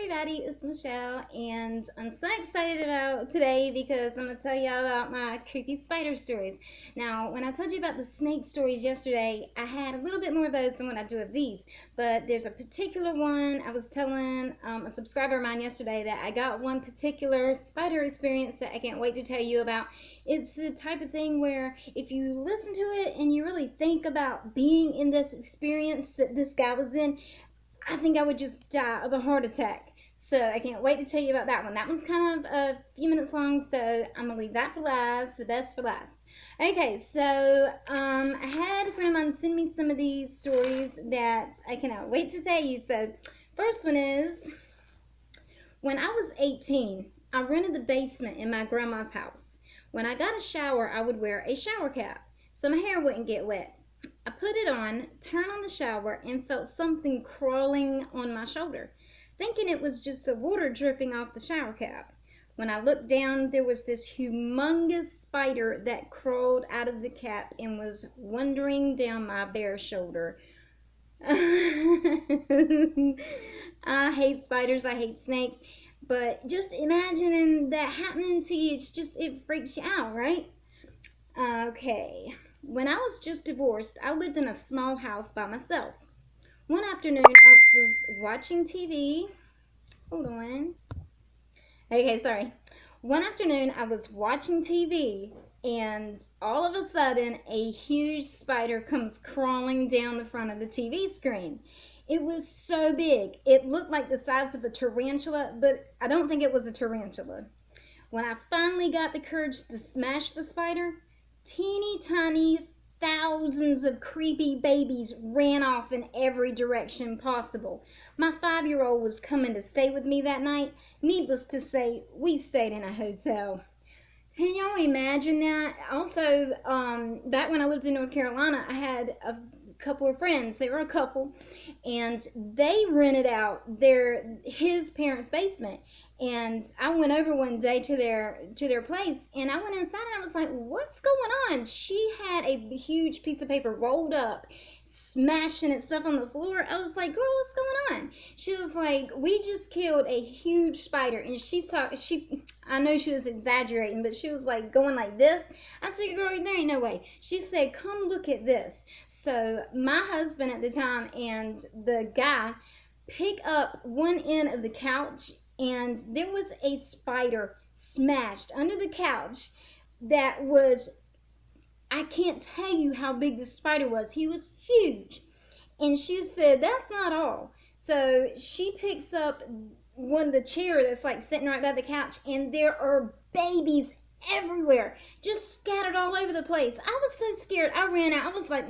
everybody, it's Michelle, and I'm so excited about today because I'm going to tell you about my creepy spider stories. Now, when I told you about the snake stories yesterday, I had a little bit more of those than what I do of these, but there's a particular one I was telling a subscriber of mine yesterday that I got one particular spider experience that I can't wait to tell you about. It's the type of thing where if you listen to it and you really think about being in this experience that this guy was in, I think I would just die of a heart attack. So I can't wait to tell you about that one. That one's kind of a few minutes long, so I'm going to leave that for last, the best for last. Okay, so I had a friend of mine send me some of these stories that I cannot wait to tell you. So first one is, when I was 18, I rented the basement in my grandma's house. When I got a shower, I would wear a shower cap so my hair wouldn't get wet. I put it on, turned on the shower, and felt something crawling on my shoulder, thinking it was just the water dripping off the shower cap. When I looked down, there was this humongous spider that crawled out of the cap and was wandering down my bare shoulder. I hate spiders, I hate snakes, but just imagining that happening to you, it freaks you out, right? Okay. When I was just divorced, I lived in a small house by myself. One afternoon, I was watching TV. Hold on. Okay, sorry. One afternoon, I was watching TV, and all of a sudden, a huge spider comes crawling down the front of the TV screen. It was so big. It looked like the size of a tarantula, but I don't think it was a tarantula. When I finally got the courage to smash the spider, teeny tiny thousands of creepy babies ran off in every direction possible. My 5-year-old was coming to stay with me that night. Needless to say, we stayed in a hotel. Can y'all imagine that? Also, back when I lived in North Carolina, I had a couple of friends. They were a couple, and they rented out his parents' basement. And I went over one day to their place, and I went inside and I was like, what's going on? She had a huge piece of paper rolled up, smashing itself on the floor. I was like, girl, what's going on? She was like, we just killed a huge spider. And I know she was exaggerating, but she was like going like this. I said, girl, there ain't no way. She said, come look at this. So my husband at the time and the guy pick up one end of the couch, and there was a spider smashed under the couch that was, I can't tell you how big the spider was. He was huge. And she said, that's not all. So she picks up the chair that's like sitting right by the couch, and there are babies everywhere, just scattered all over the place. I was so scared. I ran out. I was like,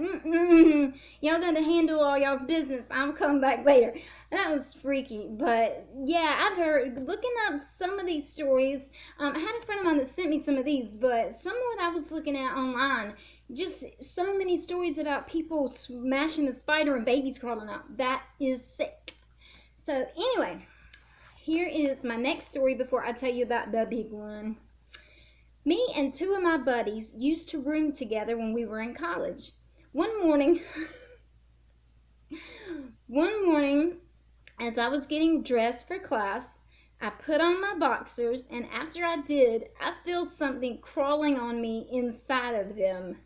y'all got to handle all y'all's business. I'll come back later. That was freaky. But yeah, I've heard, looking up some of these stories, I had a friend of mine that sent me some of these, but some of what I was looking at online, just so many stories about people smashing the spider and babies crawling out. That is sick. So anyway, here is my next story before I tell you about the big one. Me and two of my buddies used to room together when we were in college. One morning, as I was getting dressed for class, I put on my boxers, and after I did, I feel something crawling on me inside of them.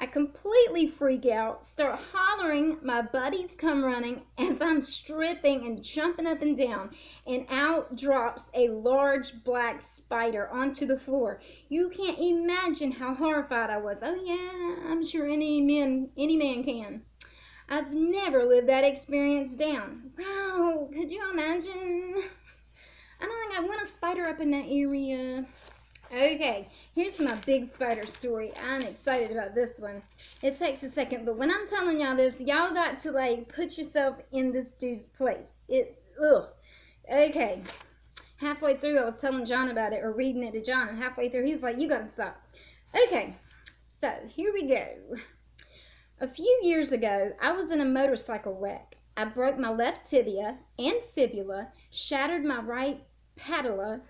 I completely freak out, start hollering, my buddies come running as I'm stripping and jumping up and down, and out drops a large black spider onto the floor. You can't imagine how horrified I was. Oh yeah, I'm sure any man can. I've never lived that experience down. Wow, could you imagine? I don't think I want a spider up in that area. Okay, here's my big spider story. I'm excited about this one. It takes a second, but when I'm telling y'all this, y'all got to like put yourself in this dude's place. Okay, halfway through I was telling John about it, or reading it to John, and halfway through he's like, you gotta stop. Okay, so here we go. A few years ago, I was in a motorcycle wreck. I broke my left tibia and fibula, shattered my right patella,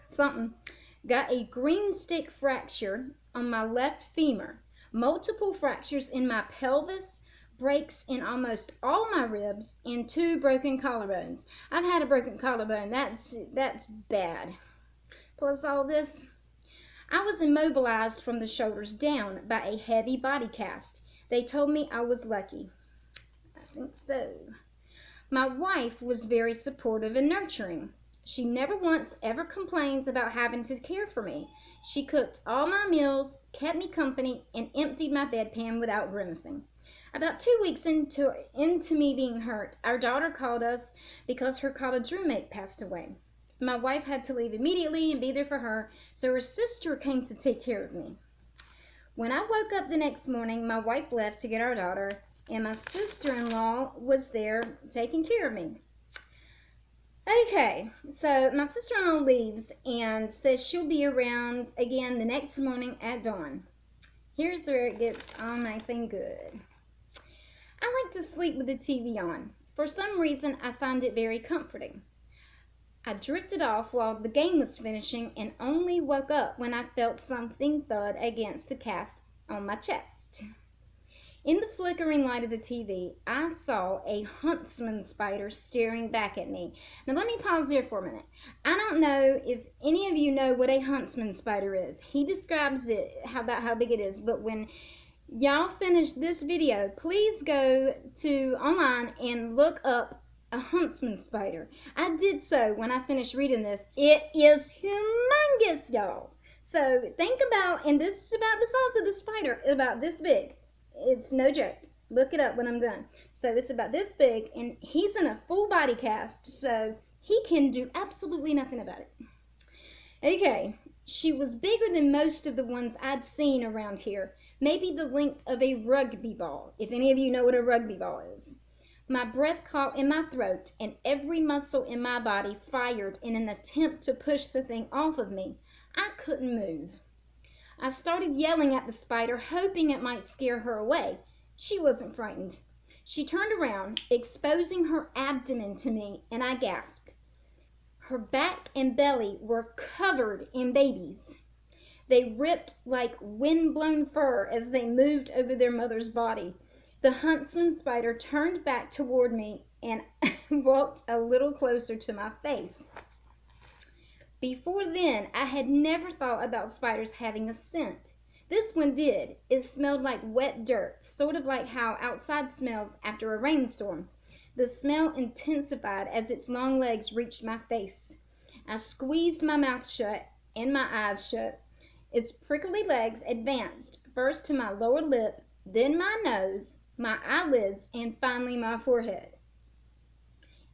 got a green stick fracture on my left femur, multiple fractures in my pelvis, breaks in almost all my ribs and 2 broken collarbones. I've had a broken collarbone. That's bad. Plus all this, I was immobilized from the shoulders down by a heavy body cast. They told me I was lucky. I think so. My wife was very supportive and nurturing. She never once ever complained about having to care for me. She cooked all my meals, kept me company, and emptied my bedpan without grimacing. About 2 weeks into me being hurt, our daughter called us because her college roommate passed away. My wife had to leave immediately and be there for her, so her sister came to take care of me. When I woke up the next morning, my wife left to get our daughter, and my sister-in-law was there taking care of me. Okay, so my sister-in-law leaves and says she'll be around again the next morning at dawn. Here's where it gets all nice and good. I like to sleep with the TV on. For some reason, I find it very comforting. I drifted off while the game was finishing and only woke up when I felt something thud against the cast on my chest. In the flickering light of the TV, I saw a huntsman spider staring back at me. Now let me pause there for a minute. I don't know if any of you know what a huntsman spider is. He describes it, about how big it is, but when y'all finish this video, please go to online and look up a huntsman spider. I did so when I finished reading this. It is humongous, y'all. So think about, and this is about the size of the spider, about this big. It's no joke. Look it up when I'm done. So it's about this big, and he's in a full body cast, so he can do absolutely nothing about it. Okay, she was bigger than most of the ones I'd seen around here. Maybe the length of a rugby ball, if any of you know what a rugby ball is. My breath caught in my throat, and every muscle in my body fired in an attempt to push the thing off of me. I couldn't move. I started yelling at the spider, hoping it might scare her away. She wasn't frightened. She turned around, exposing her abdomen to me, and I gasped. Her back and belly were covered in babies. They ripped like wind-blown fur as they moved over their mother's body. The huntsman spider turned back toward me and walked a little closer to my face. Before then, I had never thought about spiders having a scent. This one did. It smelled like wet dirt, sort of like how outside smells after a rainstorm. The smell intensified as its long legs reached my face. I squeezed my mouth shut and my eyes shut. Its prickly legs advanced first to my lower lip, then my nose, my eyelids, and finally my forehead.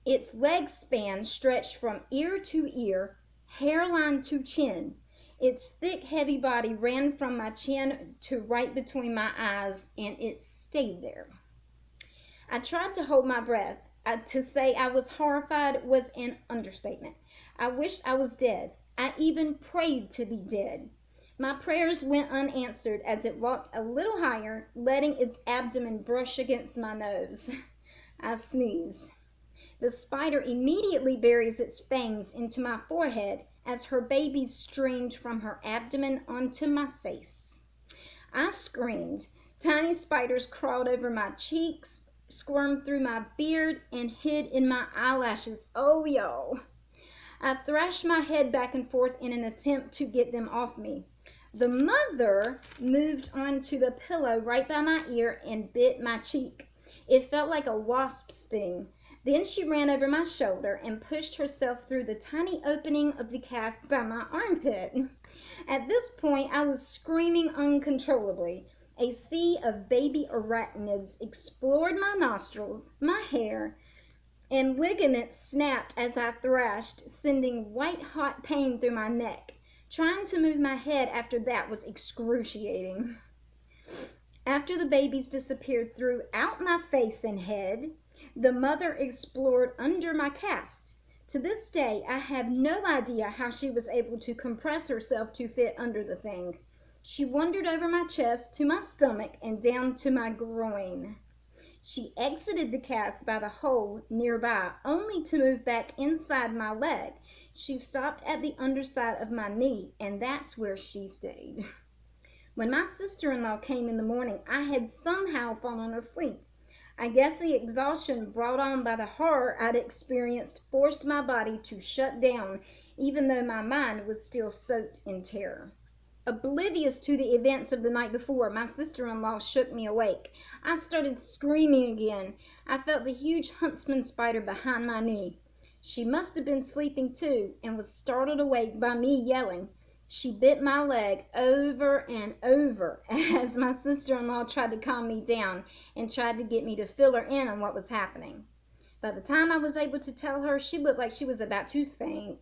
Its leg span stretched from ear to ear, hairline to chin. Its thick, heavy body ran from my chin to right between my eyes, and it stayed there. I tried to hold my breath. To say I was horrified was an understatement. I wished I was dead. I even prayed to be dead. My prayers went unanswered as it walked a little higher, letting its abdomen brush against my nose. I sneezed. The spider immediately buries its fangs into my forehead as her babies streamed from her abdomen onto my face. I screamed. Tiny spiders crawled over my cheeks, squirmed through my beard, and hid in my eyelashes. Oh, y'all. I thrashed my head back and forth in an attempt to get them off me. The mother moved onto the pillow right by my ear and bit my cheek. It felt like a wasp sting. Then she ran over my shoulder and pushed herself through the tiny opening of the cast by my armpit. At this point, I was screaming uncontrollably. A sea of baby arachnids explored my nostrils, my hair, and ligaments snapped as I thrashed, sending white-hot pain through my neck. Trying to move my head after that was excruciating. After the babies disappeared throughout my face and head, the mother explored under my cast. To this day, I have no idea how she was able to compress herself to fit under the thing. She wandered over my chest to my stomach and down to my groin. She exited the cast by the hole nearby, only to move back inside my leg. She stopped at the underside of my knee, and that's where she stayed. When my sister-in-law came in the morning, I had somehow fallen asleep. I guess the exhaustion brought on by the horror I'd experienced forced my body to shut down, even though my mind was still soaked in terror. Oblivious to the events of the night before, my sister-in-law shook me awake. I started screaming again. I felt the huge huntsman spider behind my knee. She must have been sleeping too, and was startled awake by me yelling. She bit my leg over and over as my sister-in-law tried to calm me down and tried to get me to fill her in on what was happening. By the time I was able to tell her, she looked like she was about to faint.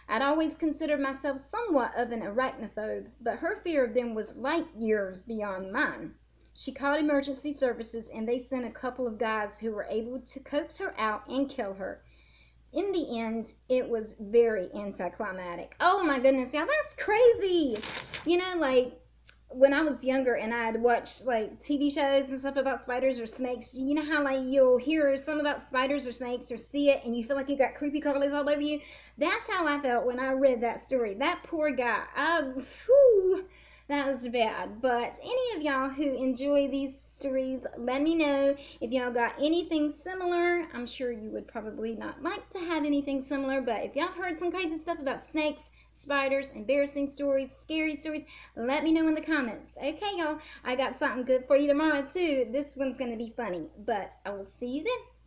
I'd always considered myself somewhat of an arachnophobe, but her fear of them was light years beyond mine. She called emergency services, and they sent a couple of guys who were able to coax her out and kill her. In the end, it was very anticlimactic. Oh my goodness, y'all, that's crazy. You know, like when I was younger and I'd watch like TV shows and stuff about spiders or snakes, you know how like you'll hear some about spiders or snakes or see it and you feel like you got creepy crawlies all over you? That's how I felt when I read that story. That poor guy. Whew, that was bad. But any of y'all who enjoy these stories, let me know if y'all got anything similar. I'm sure you would probably not like to have anything similar, but if y'all heard some crazy stuff about snakes, spiders, embarrassing stories, scary stories, let me know in the comments. Okay, y'all, I got something good for you tomorrow too. This one's going to be funny, but I will see you then.